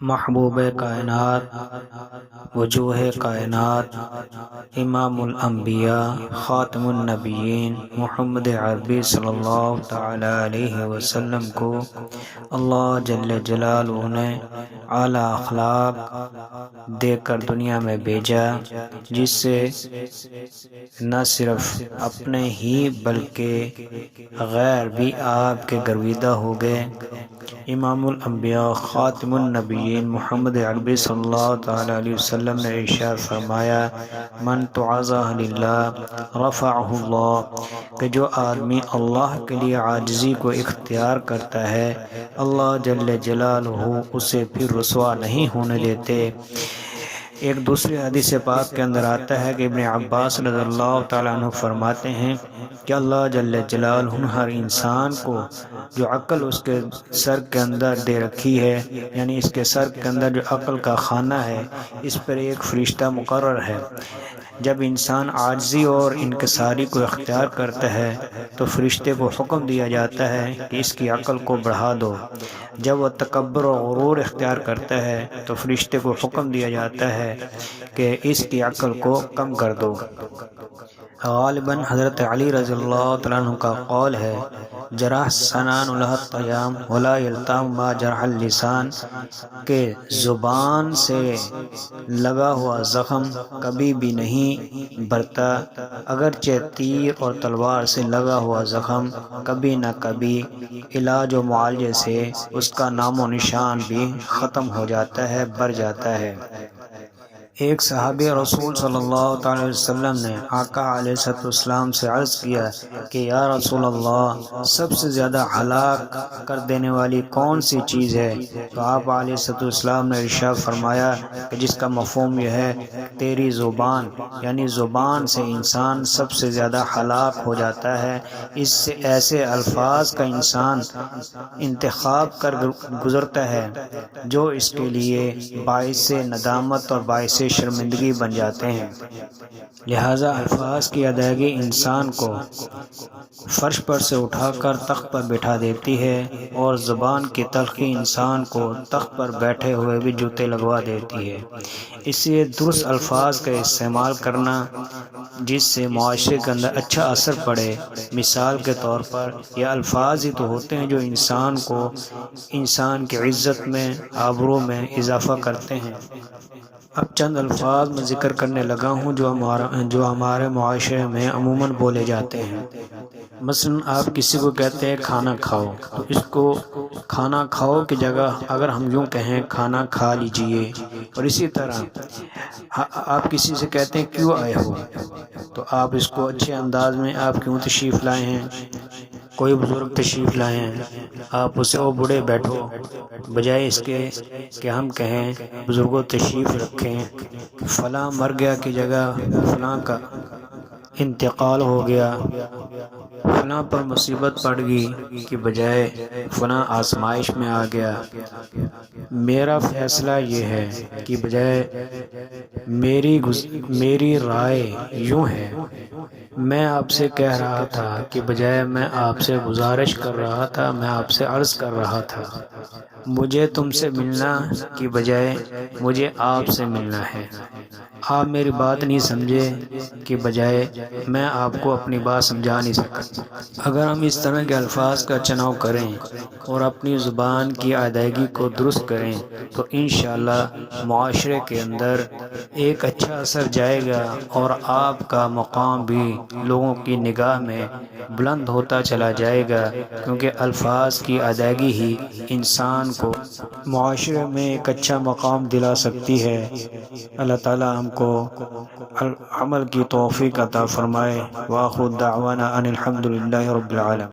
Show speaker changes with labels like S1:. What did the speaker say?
S1: محبوب کائنات، وجوہ کائنات، امام الانبیاء، خاتم النبیین محمد عربی صلی اللہ تعالی علیہ وسلم کو اللہ جل جلالہ نے اعلیٰ اخلاق دے کر دنیا میں بھیجا، جس سے نہ صرف اپنے ہی بلکہ غیر بھی آپ کے گرویدہ ہو گئے۔ امام الانبیاء، خاتم النبیین محمد عربی صلی اللہ تعالی علیہ وسلم نے ارشاد فرمایا، من تواضع للہ رفعہ اللہ، کہ جو آدمی اللہ کے لیے عاجزی کو اختیار کرتا ہے، اللہ جل جلالہ اسے پھر رسوا نہیں ہونے دیتے۔ ایک دوسری حدیث پاک کے اندر آتا ہے کہ ابن عباس رضی اللہ تعالیٰ عنہ فرماتے ہیں کہ اللہ جل جلالہ ہر انسان کو جو عقل اس کے سر کے اندر دے رکھی ہے، یعنی اس کے سر کے اندر جو عقل کا خانہ ہے، اس پر ایک فرشتہ مقرر ہے۔ جب انسان عاجزی اور انکساری کو اختیار کرتا ہے تو فرشتے کو حکم دیا جاتا ہے کہ اس کی عقل کو بڑھا دو۔ جب وہ تکبر و غرور اختیار کرتا ہے تو فرشتے کو حکم دیا جاتا ہے کہ اس کی عقل کو کم کر دو۔ غالباً حضرت علی رضی اللہ تعالیٰ عنہ کا قول ہے، جرح سنان لہ الطیام ولا یلتام ما جرح اللسان، کہ زبان سے لگا ہوا زخم کبھی بھی نہیں بھرتا، اگرچہ تیر اور تلوار سے لگا ہوا زخم کبھی نہ کبھی علاج و معالجے سے اس کا نام و نشان بھی ختم ہو جاتا ہے، بھر جاتا ہے۔ ایک صحابی رسول صلی اللہ تعالی وسلم نے آقا علیہ السلام سے عرض کیا کہ یا رسول اللہ، سب سے زیادہ ہلاک کر دینے والی کون سی چیز ہے؟ تو آپ علیہ السلام نے ارشاد فرمایا کہ جس کا مفہوم یہ ہے، تیری زبان، یعنی زبان سے انسان سب سے زیادہ ہلاک ہو جاتا ہے۔ اس سے ایسے الفاظ کا انسان انتخاب کر گزرتا ہے جو اس کے لیے باعث ندامت اور باعث شرمندگی بن جاتے ہیں۔ لہذا الفاظ کی ادائیگی انسان کو فرش پر سے اٹھا کر تخت پر بٹھا دیتی ہے، اور زبان کی تلخی انسان کو تخت پر بیٹھے ہوئے بھی جوتے لگوا دیتی ہے۔ اس لیے درست الفاظ کا استعمال کرنا جس سے معاشرے کے اندر اچھا اثر پڑے۔ مثال کے طور پر یہ الفاظ ہی تو ہوتے ہیں جو انسان کی عزت میں، آبرو میں اضافہ کرتے ہیں۔ اب چند الفاظ میں ذکر کرنے لگا ہوں جو ہمارے معاشرے میں عموماً بولے جاتے ہیں۔ مثلا آپ کسی کو کہتے ہیں کھانا کھاؤ، تو اس کو کھانا کھاؤ کی جگہ اگر ہم یوں کہیں کھانا کھا لیجئے، اور اسی طرح آپ کسی سے کہتے ہیں کیوں آئے ہو، تو آپ اس کو اچھے انداز میں آپ کیوں تشریف لائے ہیں۔ کوئی بزرگ تشریف لائے ہیں، آپ اسے او بوڑھے بیٹھو، بجائے اس کے کہ ہم کہیں بزرگوں تشریف رکھیں، فلاں مر گیا کی جگہ فلاں کا انتقال ہو گیا، فلاں پر مصیبت پڑ گئی کی بجائے فلاں آزمائش میں آ گیا۔ میرا فیصلہ یہ ہے کہ بجائے میری رائے یوں ہے، میں آپ سے کہہ رہا تھا کہ بجائے میں آپ سے گزارش کر رہا تھا، میں آپ سے عرض کر رہا تھا، مجھے تم سے ملنا کی بجائے مجھے آپ سے ملنا ہے۔ آپ میری بات نہیں سمجھے کہ بجائے میں آپ کو اپنی بات سمجھا نہیں سکا۔ اگر ہم اس طرح کے الفاظ کا چناؤ کریں اور اپنی زبان کی ادائیگی کو درست کریں تو انشاءاللہ معاشرے کے اندر ایک اچھا اثر جائے گا، اور آپ کا مقام بھی لوگوں کی نگاہ میں بلند ہوتا چلا جائے گا، کیونکہ الفاظ کی ادائیگی ہی انسان کو معاشرے میں ایک اچھا مقام دلا سکتی ہے۔ اللہ تعالی ہم کو عمل کی توفیق عطا فرمائے۔ وآخر دعوانا ان الحمد للہ رب العالمین۔